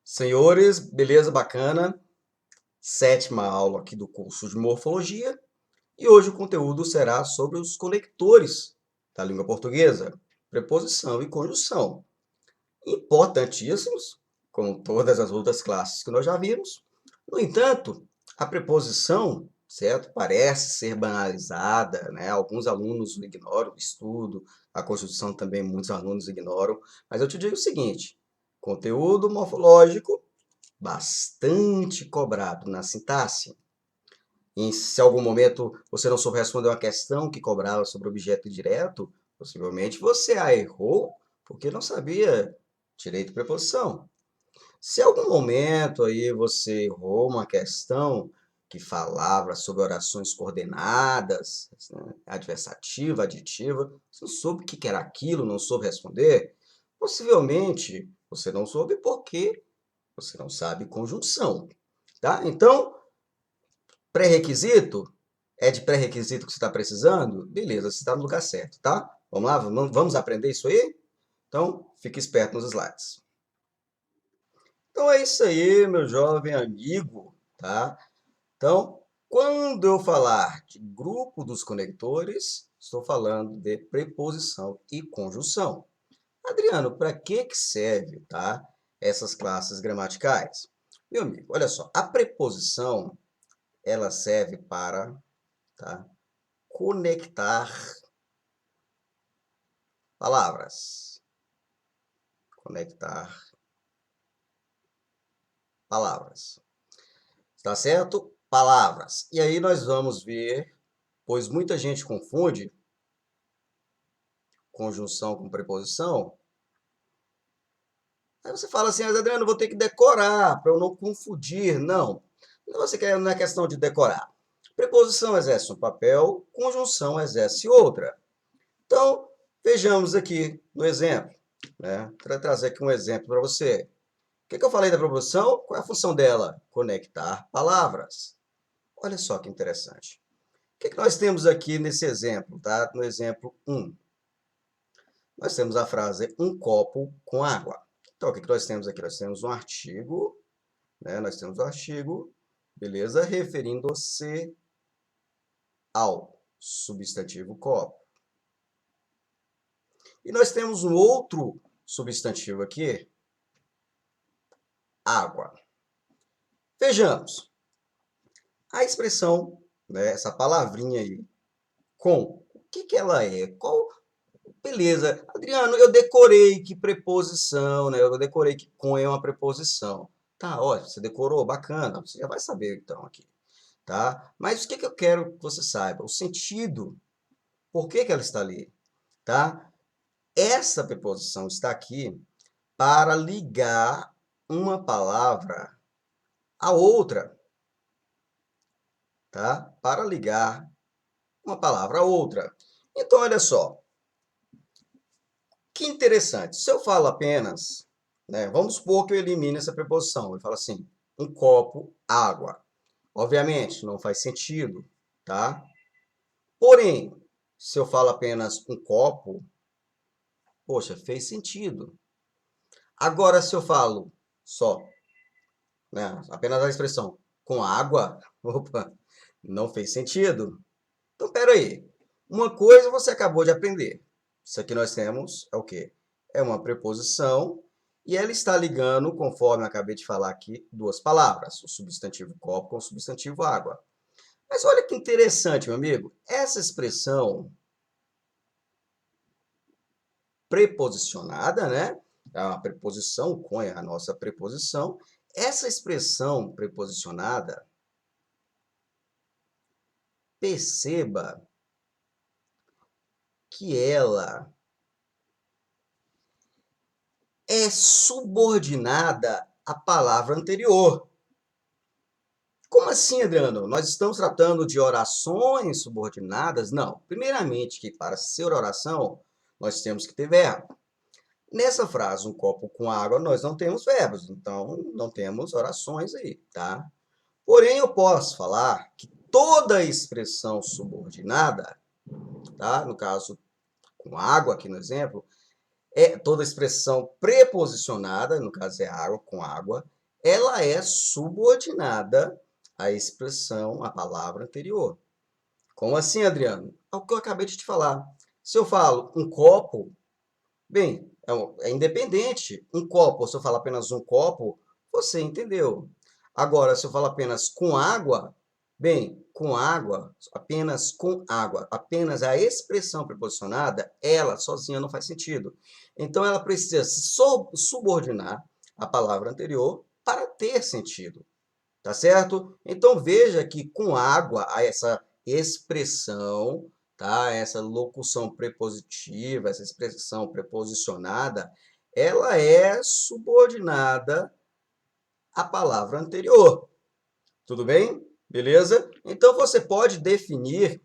Senhores, beleza, bacana? Sétima aula aqui do curso de Morfologia e hoje o conteúdo será sobre os conectores da língua portuguesa, preposição e conjunção. Importantíssimos, como todas as outras classes que nós já vimos. No entanto, a preposição, certo, parece ser banalizada, né? Alguns alunos ignoram o estudo, a conjunção também muitos alunos ignoram, mas eu te digo o seguinte: conteúdo morfológico bastante cobrado na sintaxe. E se em algum momento você não souber responder uma questão que cobrava sobre objeto direto, possivelmente você a errou porque não sabia direito de preposição. Se em algum momento aí você errou uma questão que falava sobre orações coordenadas, né, adversativa, aditiva, você não soube o que era aquilo, não soube responder, possivelmente você não soube porque você não sabe conjunção, tá? Então, pré-requisito, é de pré-requisito que você está precisando? Beleza, você está no lugar certo, tá? Vamos lá, vamos aprender isso aí? Então, fique esperto nos slides. Então, é isso aí, meu jovem amigo, tá? Então, quando eu falar de grupo dos conectores, estou falando de preposição e conjunção. Adriano, para que serve, tá, essas classes gramaticais? Meu amigo, olha só, a preposição ela serve para, tá, conectar palavras. Conectar palavras. Está certo? Palavras. E aí nós vamos ver, pois muita gente confunde conjunção com preposição. Aí você fala assim, Adriano, eu vou ter que decorar para eu não confundir. Não, não é questão de decorar. Preposição exerce um papel, conjunção exerce outra. Então, vejamos aqui no exemplo, né? Vou trazer aqui um exemplo para você. O que eu falei da preposição? Qual é a função dela? Conectar palavras. Olha só que interessante. O que nós temos aqui nesse exemplo, tá? No exemplo 1. Nós temos a frase um copo com água. Então, o que nós temos aqui? Nós temos um artigo, né? Nós temos um artigo, beleza? Referindo-se ao substantivo copo. E nós temos um outro substantivo aqui, água. Vejamos. A expressão, né, essa palavrinha aí, com, o que ela é? Qual? Beleza. Adriano, eu decorei que preposição, né? Eu decorei que com é uma preposição. Tá, ó, você decorou, bacana. Você já vai saber então aqui, tá? Mas o que eu quero que você saiba? O sentido. Por que ela está ali, tá? Essa preposição está aqui para ligar uma palavra a outra, tá? Para ligar uma palavra a outra. Então, olha só. Que interessante. Se eu falo apenas, né, vamos supor que eu elimine essa preposição. Eu falo assim, um copo, água. Obviamente, não faz sentido, tá? Porém, se eu falo apenas um copo, poxa, fez sentido. Agora, se eu falo só, né, apenas a expressão com água, opa, não fez sentido. Então, peraí. Uma coisa você acabou de aprender. Isso aqui nós temos é o quê? É uma preposição e ela está ligando, conforme eu acabei de falar aqui, duas palavras, o substantivo copo com o substantivo água. Mas olha que interessante, meu amigo. Essa expressão preposicionada, né? É uma preposição, com a nossa preposição. Essa expressão preposicionada, perceba que ela é subordinada à palavra anterior. Como assim, Adriano? Nós estamos tratando de orações subordinadas? Não. Primeiramente, que para ser oração, nós temos que ter verbo. Nessa frase, um copo com água, nós não temos verbos, então não temos orações aí, tá? Porém, eu posso falar que toda expressão subordinada, tá? No caso, com água aqui no exemplo, toda expressão preposicionada, no caso é água, com água, ela é subordinada à expressão, à palavra anterior. Como assim, Adriano? É o que eu acabei de te falar. Se eu falo um copo, bem, é independente. Um copo, se eu falar apenas um copo, você entendeu. Agora, se eu falar apenas com água, bem, com água, apenas com água, apenas a expressão preposicionada, ela sozinha não faz sentido. Então, ela precisa se subordinar à palavra anterior para ter sentido. Tá certo? Então, veja que com água, essa expressão, tá? Essa locução prepositiva, essa expressão preposicionada, ela é subordinada à palavra anterior. Tudo bem? Beleza? Então, você pode definir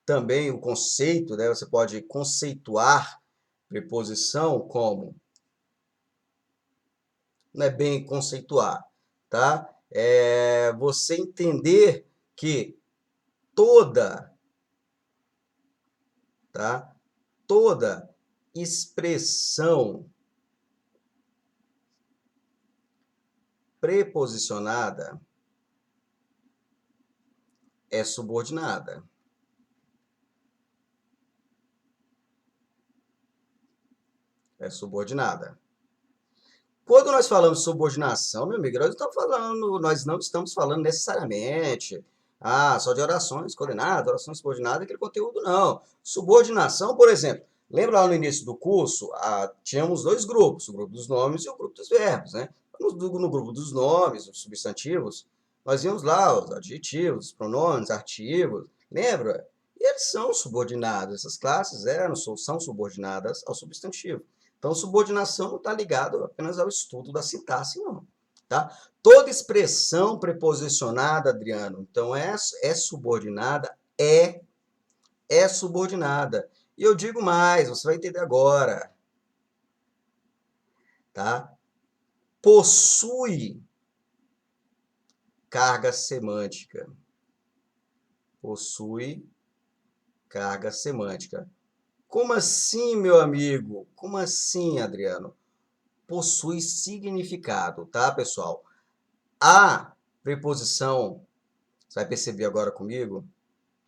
também o conceito, né? Você pode conceituar preposição como... Não é bem conceituar, tá? É você entender que toda, tá? Toda expressão preposicionada é subordinada. É subordinada. Quando nós falamos subordinação, meu amigo, nós não estamos falando necessariamente só de orações coordenadas, orações subordinadas, aquele conteúdo, não. Subordinação, por exemplo, lembra lá no início do curso, tínhamos dois grupos, o grupo dos nomes e o grupo dos verbos, né? No grupo dos nomes, os substantivos, nós vimos lá os adjetivos, os pronomes, artigos, lembra? E eles são subordinados, essas classes são subordinadas ao substantivo. Então, subordinação não está ligado apenas ao estudo da sintaxe, não. Tá? Toda expressão preposicionada, Adriano, então é subordinada, é subordinada. E eu digo mais, você vai entender agora. Tá? Possui carga semântica. Possui carga semântica. Como assim, meu amigo? Como assim, Adriano? Possui significado, tá, pessoal? A preposição, você vai perceber agora comigo,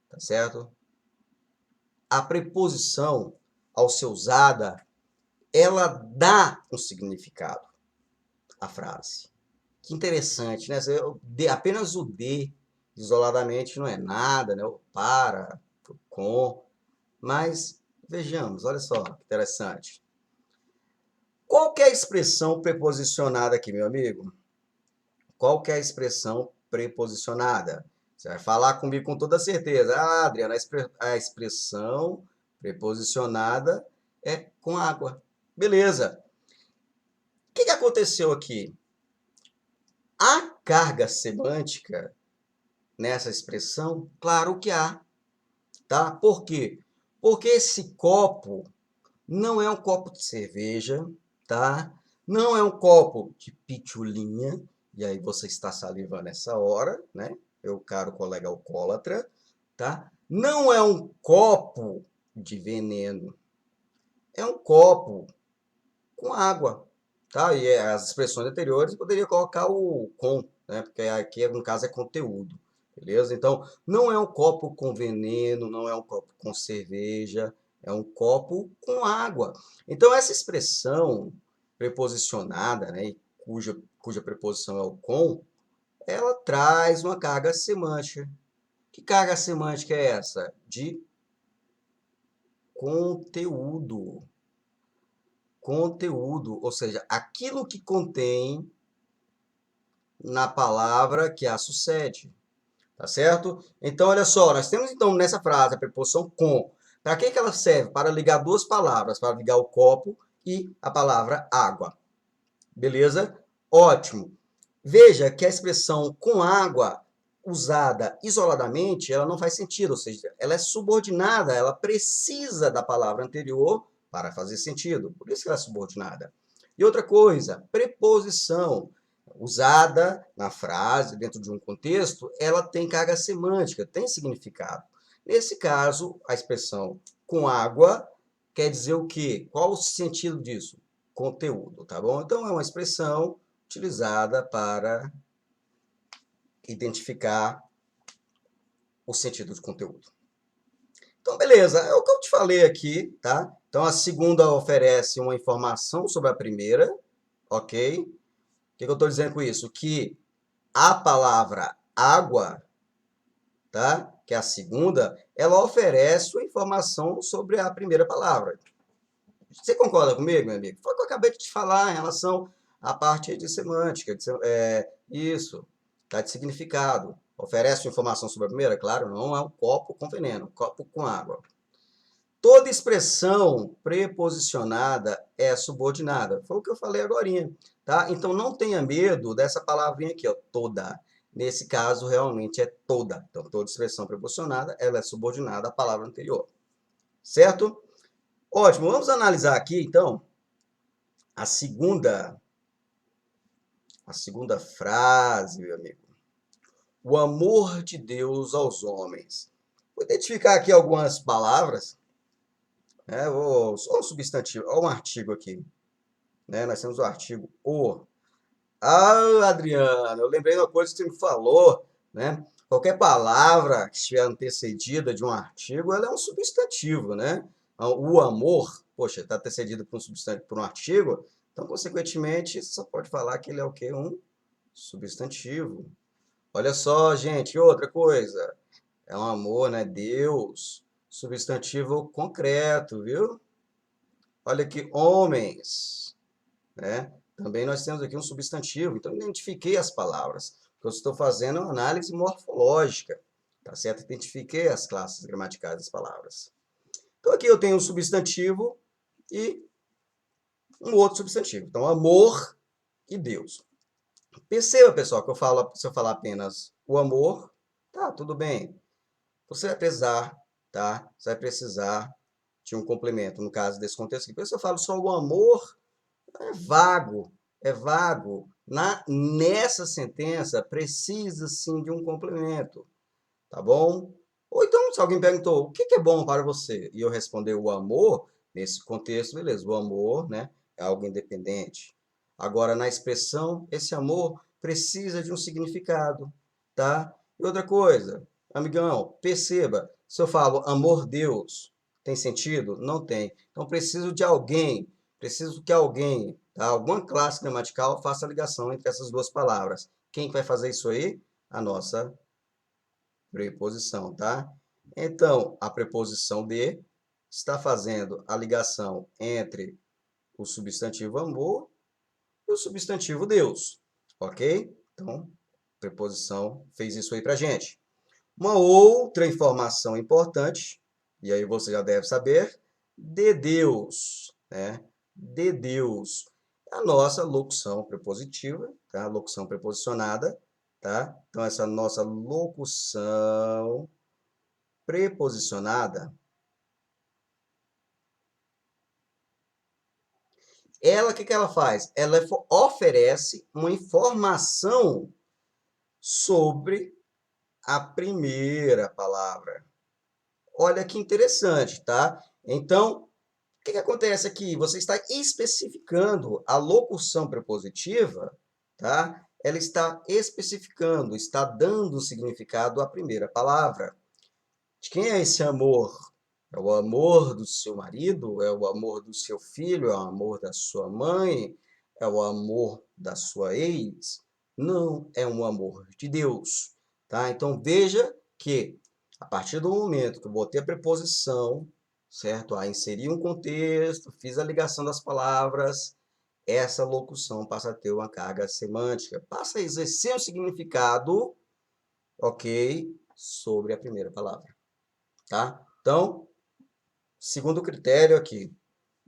tá certo? A preposição, ao ser usada, ela dá um significado à frase. Que interessante, né? Apenas o de, isoladamente, não é nada, né? O para, o com. Mas, vejamos, olha só que interessante. Qual que é a expressão preposicionada aqui, meu amigo? Qual que é a expressão preposicionada? Você vai falar comigo com toda certeza. Adriana, a expressão preposicionada é com água. Beleza. O que aconteceu aqui? Há carga semântica nessa expressão? Claro que há. Tá? Por quê? Porque esse copo não é um copo de cerveja, tá? Não é um copo de pitulinha, e aí você está salivando nessa hora, né? Meu caro colega alcoólatra, tá? Não é um copo de veneno, é um copo com água, tá? E as expressões anteriores poderia colocar o com, né? Porque aqui, no caso, é conteúdo, beleza? Então, não é um copo com veneno, não é um copo com cerveja, é um copo com água. Então, essa expressão preposicionada, né, cuja preposição é o com, ela traz uma carga semântica. Que carga semântica é essa? De conteúdo. Conteúdo, ou seja, aquilo que contém na palavra que a sucede. Tá certo? Então, olha só, nós temos então nessa frase a preposição com. Para que ela serve? Para ligar duas palavras, para ligar o copo e a palavra água. Beleza? Ótimo. Veja que a expressão com água, usada isoladamente, ela não faz sentido, ou seja, ela é subordinada, ela precisa da palavra anterior para fazer sentido. Por isso que ela é subordinada. E outra coisa, preposição usada na frase, dentro de um contexto, ela tem carga semântica, tem significado. Nesse caso, a expressão com água quer dizer o quê? Qual o sentido disso? Conteúdo, tá bom? Então, é uma expressão utilizada para identificar o sentido de conteúdo. Então, beleza, é o que eu te falei aqui, tá? Então, a segunda oferece uma informação sobre a primeira, ok? O que eu estou dizendo com isso? Que a palavra água, tá? Que é a segunda, ela oferece uma informação sobre a primeira palavra. Você concorda comigo, meu amigo? Foi o que eu acabei de te falar em relação à parte de semântica. Isso, tá? De significado. Oferece informação sobre a primeira? Claro, não é um copo com veneno, um copo com água. Toda expressão preposicionada é subordinada. Foi o que eu falei agorinha, tá? Então, não tenha medo dessa palavrinha aqui, ó, toda. Nesse caso, realmente é toda. Então, toda expressão preposicionada, ela é subordinada à palavra anterior. Certo? Ótimo. Vamos analisar aqui, então, a segunda frase, meu amigo. O amor de Deus aos homens. Vou identificar aqui algumas palavras, né? Só um substantivo, olha um artigo aqui, né? Nós temos o artigo o. Ah, Adriano, eu lembrei de uma coisa que você me falou, né? Qualquer palavra que estiver antecedida de um artigo, ela é um substantivo, né? O amor, poxa, está antecedido por um substantivo, por um artigo, então, consequentemente, você só pode falar que ele é o quê? Um substantivo. Olha só, gente, outra coisa. É um amor, né? Deus, substantivo concreto, viu? Olha aqui, homens, né? Também nós temos aqui um substantivo. Então, identifiquei as palavras. O que eu estou fazendo é uma análise morfológica, tá certo? Identifiquei as classes gramaticais das palavras. Então, aqui eu tenho um substantivo e um outro substantivo. Então, amor e Deus. Perceba, pessoal, que se eu falar apenas o amor, tá, tudo bem. Você vai precisar, tá? Você vai precisar de um complemento, no caso desse contexto aqui. Se eu falo só o amor, é vago, é vago. Nessa sentença, precisa sim de um complemento, tá bom? Ou então, se alguém perguntou, o que é bom para você? E eu responder o amor, nesse contexto, beleza, o amor, né, é algo independente. Agora, na expressão, esse amor precisa de um significado, tá? E outra coisa, amigão, perceba, se eu falo amor Deus, tem sentido? Não tem. Então, preciso que alguém, tá? Alguma classe gramatical faça a ligação entre essas duas palavras. Quem que vai fazer isso aí? A nossa preposição, tá? Então, a preposição de está fazendo a ligação entre o substantivo amor e o substantivo Deus, ok? Então, a preposição fez isso aí pra gente. Uma outra informação importante, e aí você já deve saber, de Deus, né? De Deus. A nossa locução prepositiva, tá? Locução preposicionada, tá? Então, essa nossa locução preposicionada, ela, o que ela faz? Ela oferece uma informação sobre a primeira palavra. Olha que interessante, tá? Então, o que acontece aqui? Você está especificando a locução prepositiva, tá? Ela está especificando, está dando significado à primeira palavra. De quem é esse amor? É o amor do seu marido? É o amor do seu filho? É o amor da sua mãe? É o amor da sua ex? Não, é um amor de Deus, tá? Então veja que a partir do momento que eu botei a preposição, certo? Inseri um contexto, fiz a ligação das palavras, essa locução passa a ter uma carga semântica, passa a exercer um significado, ok, sobre a primeira palavra. Tá? Então, segundo critério aqui,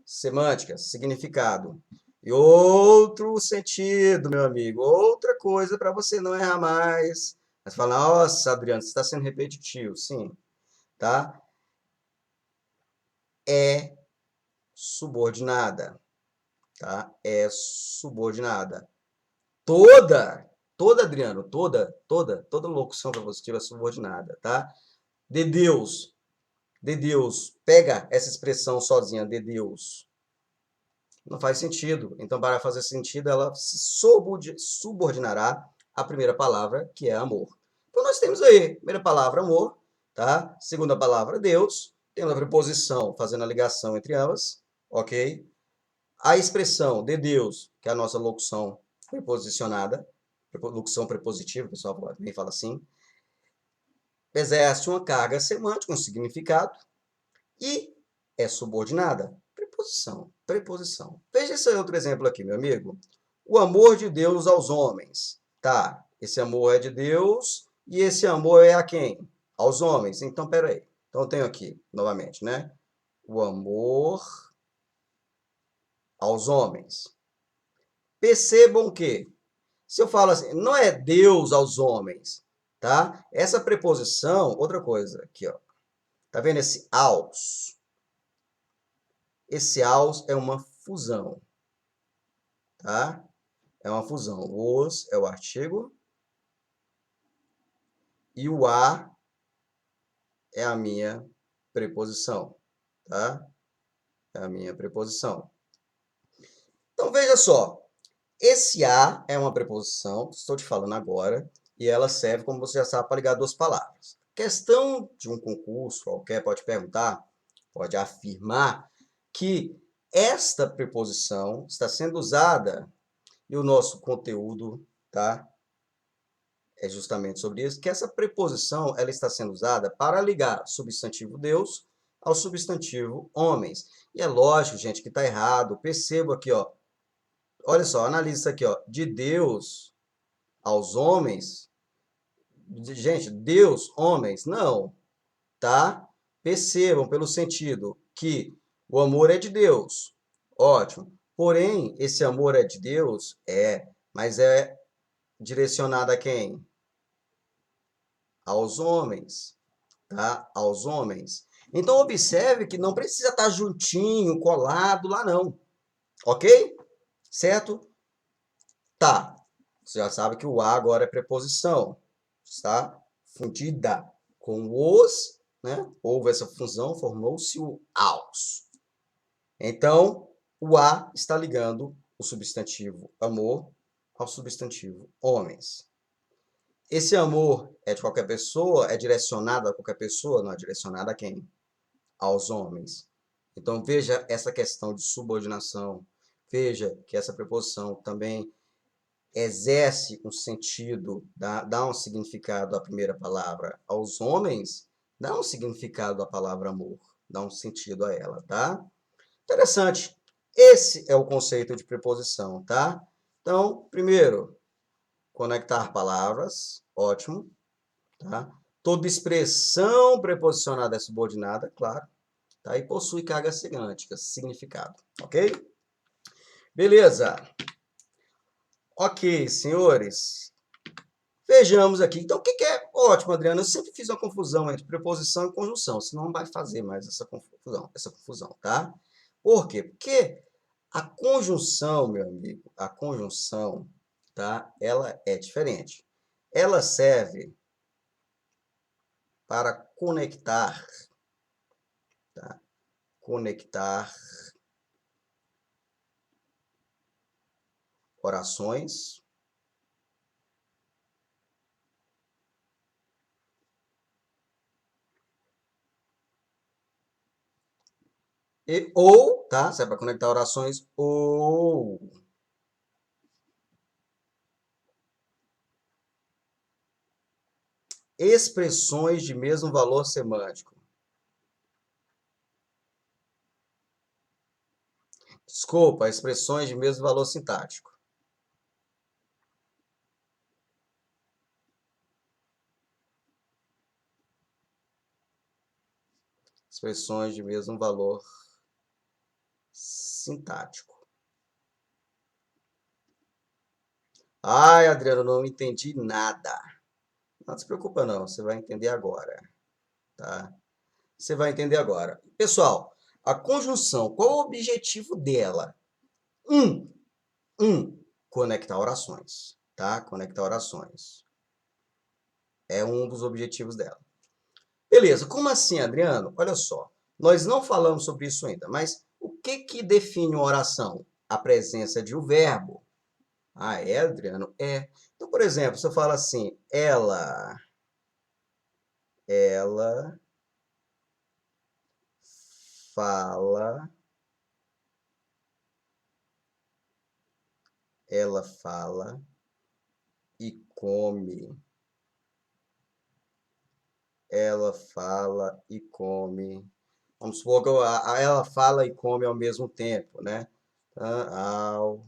semântica, significado. E outro sentido, meu amigo, outra coisa para você não errar mais. Você fala, nossa, Adriano, você está sendo repetitivo. Sim, tá? É subordinada, tá? É subordinada. Toda, Adriano, toda locução prepositiva é subordinada, tá? De Deus, de Deus, pega essa expressão sozinha, de Deus, não faz sentido. Então, para fazer sentido, ela se subordinará à primeira palavra, que é amor. Então, nós temos aí, primeira palavra, amor, tá? Segunda palavra, Deus. Temos a preposição fazendo a ligação entre ambas, ok? A expressão de Deus, que é a nossa locução preposicionada, locução prepositiva, o pessoal também fala assim, exerce uma carga semântica, um significado, e é subordinada. Preposição, preposição. Veja esse outro exemplo aqui, meu amigo. O amor de Deus aos homens. Tá, esse amor é de Deus e esse amor é a quem? Aos homens. Então, peraí. Então, eu tenho aqui, novamente, né? O amor aos homens. Percebam que, se eu falo assim, não é Deus aos homens, tá? Essa preposição, outra coisa, aqui, ó. Tá vendo esse aos? Esse aos é uma fusão, tá? É uma fusão. Os é o artigo e o a é a minha preposição, tá? É a minha preposição. Então, veja só. Esse a é uma preposição, estou te falando agora, e ela serve, como você já sabe, para ligar duas palavras. Questão de um concurso, qualquer pode perguntar, pode afirmar que esta preposição está sendo usada e o nosso conteúdo, tá? É justamente sobre isso, que essa preposição ela está sendo usada para ligar substantivo Deus ao substantivo homens. E é lógico, gente, que está errado. Perceba aqui, ó. Olha só, analisa isso aqui, ó. De Deus aos homens. Gente, Deus, homens, não, tá? Percebam pelo sentido que o amor é de Deus. Ótimo. Porém, esse amor é de Deus? É, mas é direcionado a quem? Aos homens, tá? Aos homens. Então, observe que não precisa estar juntinho, colado lá, não. Ok? Certo? Tá. Você já sabe que o a agora é preposição. Está fundida com os, né? Houve essa fusão, formou-se o aos. Então, o a está ligando o substantivo amor ao substantivo homens. Esse amor é de qualquer pessoa? É direcionado a qualquer pessoa? Não é direcionado a quem? Aos homens. Então, veja essa questão de subordinação. Veja que essa preposição também exerce um sentido, dá um significado à primeira palavra. Aos homens, dá um significado à palavra amor. Dá um sentido a ela, tá? Interessante. Esse é o conceito de preposição, tá? Então, primeiro, conectar palavras. Ótimo. Tá? Toda expressão preposicionada é subordinada, claro, tá? E possui carga semântica, significado, ok? Beleza. Ok, senhores. Vejamos aqui. Então, o que é? Ótimo, Adriano. Eu sempre fiz uma confusão entre preposição e conjunção, senão não vai fazer mais essa confusão, tá? Por quê? Porque a conjunção, meu amigo, a conjunção, tá? Ela é diferente. Ela serve para conectar, tá? Conectar orações e ou, tá? Serve para conectar orações ou expressões de mesmo valor semântico. Desculpa, expressões de mesmo valor sintático. Expressões de mesmo valor sintático. Ai, Adriano, não entendi nada. Não se preocupa não, você vai entender agora, tá? Você vai entender agora. Pessoal, a conjunção, qual o objetivo dela? Conectar orações, tá? Conectar orações. É um dos objetivos dela. Beleza, como assim, Adriano? Olha só, nós não falamos sobre isso ainda, mas o que que define uma oração? A presença de um verbo. Ah, é, Adriano? É. Então, por exemplo, você fala assim, ela fala, ela fala e come. Ela fala e come. Vamos supor que ela fala e come ao mesmo tempo, né? Ao,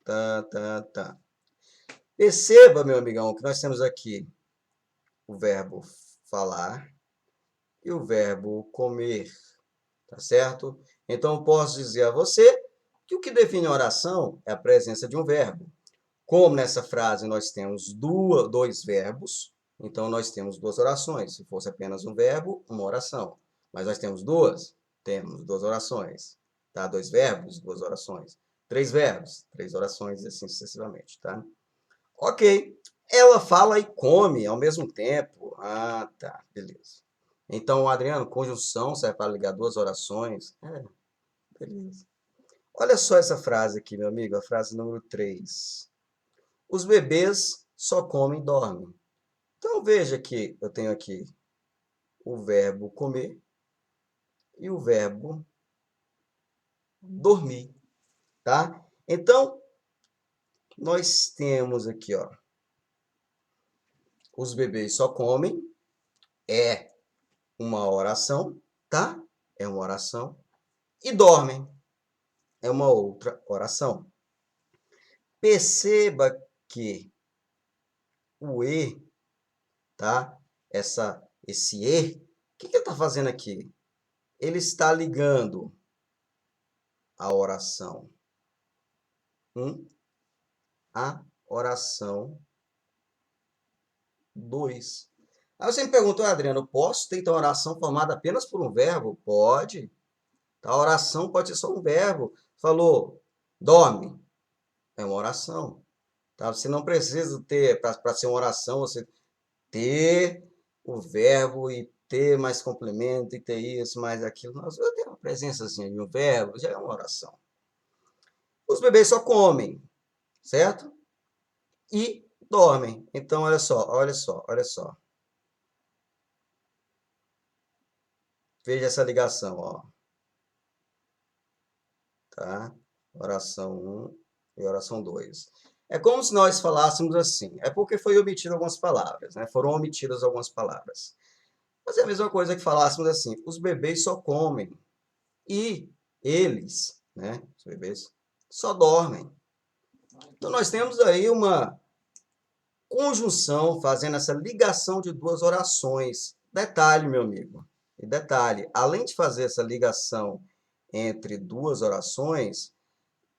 tá, tá, tá. Perceba, meu amigão, que nós temos aqui o verbo falar e o verbo comer, tá certo? Então, eu posso dizer a você que o que define a oração é a presença de um verbo. Como nessa frase nós temos dois verbos, então nós temos duas orações. Se fosse apenas um verbo, uma oração. Mas nós temos duas? Temos duas orações. Tá? Dois verbos, duas orações. Três verbos, três orações e assim sucessivamente, tá? Ok. Ela fala e come ao mesmo tempo. Ah, tá. Beleza. Então, Adriano, conjunção serve para ligar duas orações? É, beleza. Olha só essa frase aqui, meu amigo, a frase número 3. Os bebês só comem e dormem. Então, veja que eu tenho aqui o verbo comer e o verbo dormir, tá? Então, nós temos aqui, ó, os bebês só comem, é uma oração, tá? É uma oração. E dormem, é uma outra oração. Perceba que o e, tá? Esse e, o que ele está fazendo aqui? Ele está ligando a oração 1 à oração 2. Aí você me perguntou, Adriano, posso ter então oração formada apenas por um verbo? Pode. A oração pode ser só um verbo. Falou, dorme. É uma oração. Tá? Você não precisa ter, para ser uma oração, você ter o verbo e ter mais complemento e ter isso, mais aquilo. Nós temos uma presença assim, de um verbo, já é uma oração. Os bebês só comem, certo? E dormem. Então, olha só, olha só, olha só. Veja essa ligação, ó. Tá? Oração 1 e oração 2. É como se nós falássemos assim. É porque foi omitido algumas palavras, né? Foram omitidas algumas palavras. Mas é a mesma coisa que falássemos assim. Os bebês só comem e eles, né? Os bebês só dormem. Então nós temos aí uma conjunção fazendo essa ligação de duas orações. Detalhe, meu amigo. E detalhe, além de fazer essa ligação entre duas orações,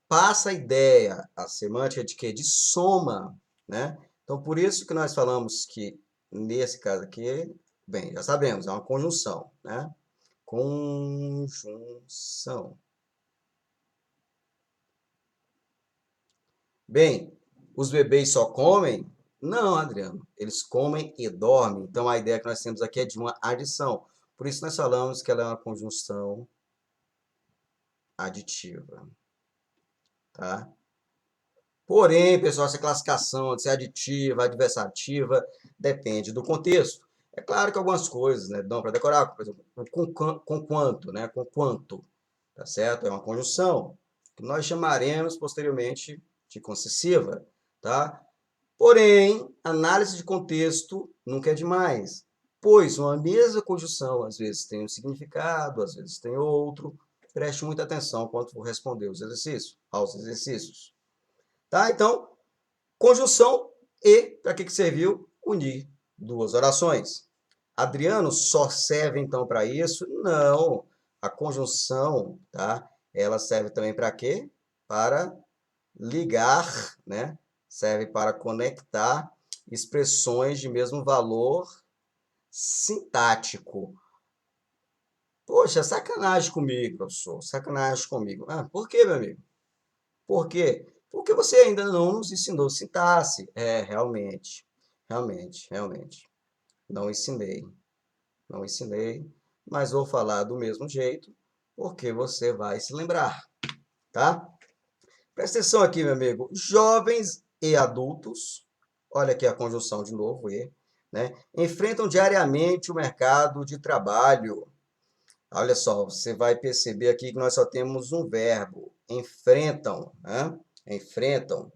passa a ideia, a semântica de quê? De soma, né? Então, por isso que nós falamos que, nesse caso aqui, bem, já sabemos, é uma conjunção, né? Conjunção. Bem, os bebês só comem? Não, Adriano, eles comem e dormem. Então, a ideia que nós temos aqui é de uma adição. Por isso, nós falamos que ela é uma conjunção aditiva, tá? Porém, pessoal, essa classificação de ser aditiva, adversativa, depende do contexto. É claro que algumas coisas, né, dão para decorar, por exemplo, com quanto, né, com quanto, tá certo? É uma conjunção que nós chamaremos posteriormente de concessiva, tá? Porém, análise de contexto nunca é demais, pois uma mesma conjunção às vezes tem um significado, às vezes tem outro. Preste muita atenção quando for responder aos exercícios. Tá? Então, conjunção e, para que serviu? Unir duas orações. Adriano, só serve então para isso? Não. A conjunção, tá? Ela serve também para quê? Para ligar, né? Serve para conectar expressões de mesmo valor sintático. Poxa, sacanagem comigo, professor. Sacanagem comigo. Ah, por quê, meu amigo? Por quê? Porque você ainda não nos ensinou sintaxe. É, realmente. realmente. Não ensinei, não ensinei, mas vou falar do mesmo jeito, porque você vai se lembrar, tá? Presta atenção aqui, meu amigo. Jovens e adultos, olha aqui a conjunção de novo, e, né? Enfrentam diariamente o mercado de trabalho. Olha só, você vai perceber aqui que nós só temos um verbo, enfrentam, né? Enfrentam.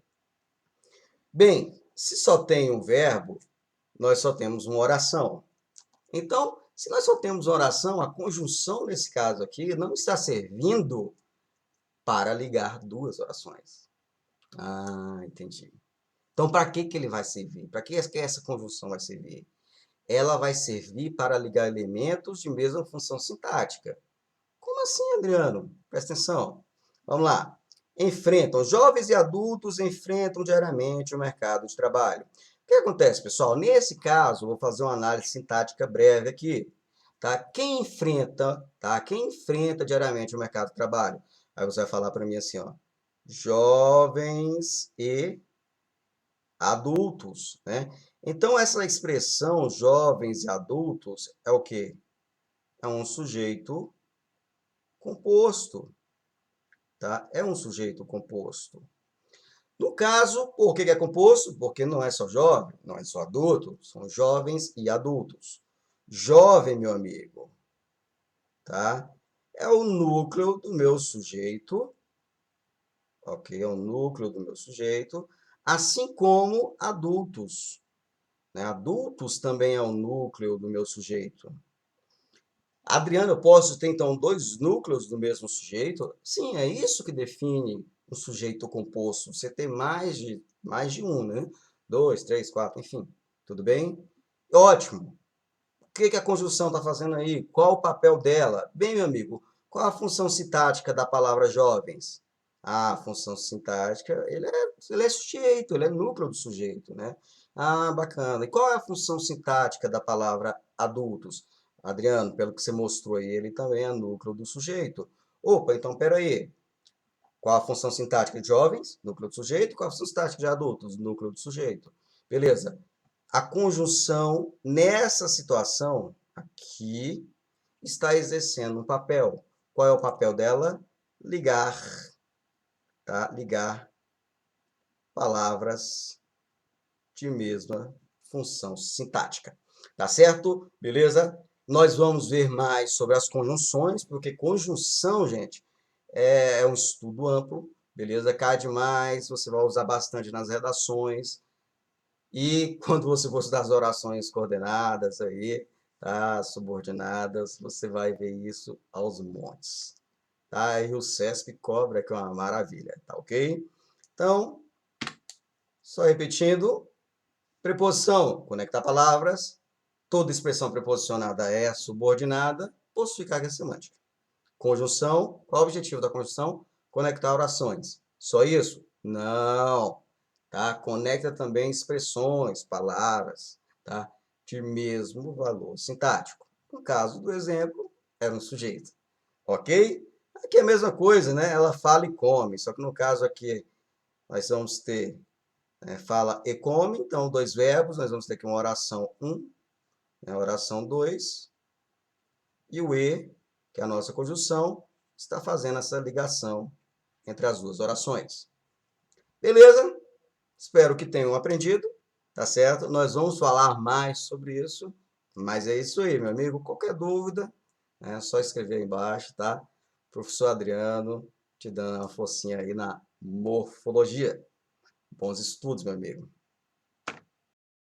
Bem, se só tem um verbo, nós só temos uma oração. Então, se nós só temos uma oração, a conjunção nesse caso aqui não está servindo para ligar duas orações. Ah, entendi. Então, para que que ele vai servir? Para que essa conjunção vai servir? Ela vai servir para ligar elementos de mesma função sintática. Como assim, Adriano? Presta atenção. Vamos lá. Enfrentam, jovens e adultos enfrentam diariamente o mercado de trabalho. O que acontece, pessoal? Nesse caso, vou fazer uma análise sintática breve aqui. Tá? Quem enfrenta diariamente o mercado de trabalho? Aí você vai falar para mim assim, ó, jovens e adultos, né? Então, essa expressão jovens e adultos é o quê? É um sujeito composto, tá? É um sujeito composto. No caso, por que é composto? Porque não é só jovem, não é só adulto, são jovens e adultos. Jovem, meu amigo, tá? É o núcleo do meu sujeito, ok? É o núcleo do meu sujeito, assim como adultos, né? Adultos também é o núcleo do meu sujeito. Adriano, eu posso ter então dois núcleos do mesmo sujeito? Sim, é isso que define um sujeito composto. Você tem mais de um, né? Dois, três, quatro, enfim. Tudo bem? Ótimo. O que que a conjunção está fazendo aí? Qual o papel dela? Bem, meu amigo, qual a função sintática da palavra jovens? Ah, a função sintática, ele é sujeito, ele é núcleo do sujeito, né? Ah, bacana. E qual é a função sintática da palavra adultos? Adriano, pelo que você mostrou aí, ele também é núcleo do sujeito. Opa, então peraí. Qual a função sintática de jovens? Núcleo do sujeito. Qual a função sintática de adultos? Núcleo do sujeito. Beleza. A conjunção, nessa situação aqui, está exercendo um papel. Qual é o papel dela? Ligar, tá? Ligar palavras de mesma função sintática. Tá certo? Beleza? Nós vamos ver mais sobre as conjunções, porque conjunção, gente, é um estudo amplo, beleza? Cai demais, você vai usar bastante nas redações. E quando você for estudar as orações coordenadas aí, tá? Subordinadas, você vai ver isso aos montes. Tá? E o CESP cobra, que é uma maravilha, tá ok? Então, só repetindo, preposição, conectar palavras. Toda expressão preposicionada é subordinada, possui carga semântica. Conjunção, qual o objetivo da conjunção? Conectar orações. Só isso? Não. Tá? Conecta também expressões, palavras, tá? De mesmo valor sintático. No caso do exemplo, era um sujeito. Ok? Aqui é a mesma coisa, né? Ela fala e come, só que no caso aqui nós vamos ter fala e come, então dois verbos, nós vamos ter aqui uma oração 1, né? Oração 2, e o e, que é a nossa conjunção, está fazendo essa ligação entre as duas orações. Beleza? Espero que tenham aprendido, tá certo? Nós vamos falar mais sobre isso, mas é isso aí, meu amigo. Qualquer dúvida, é só escrever aí embaixo, tá? Professor Adriano, te dando uma forcinha aí na morfologia. Bons estudos, meu amigo.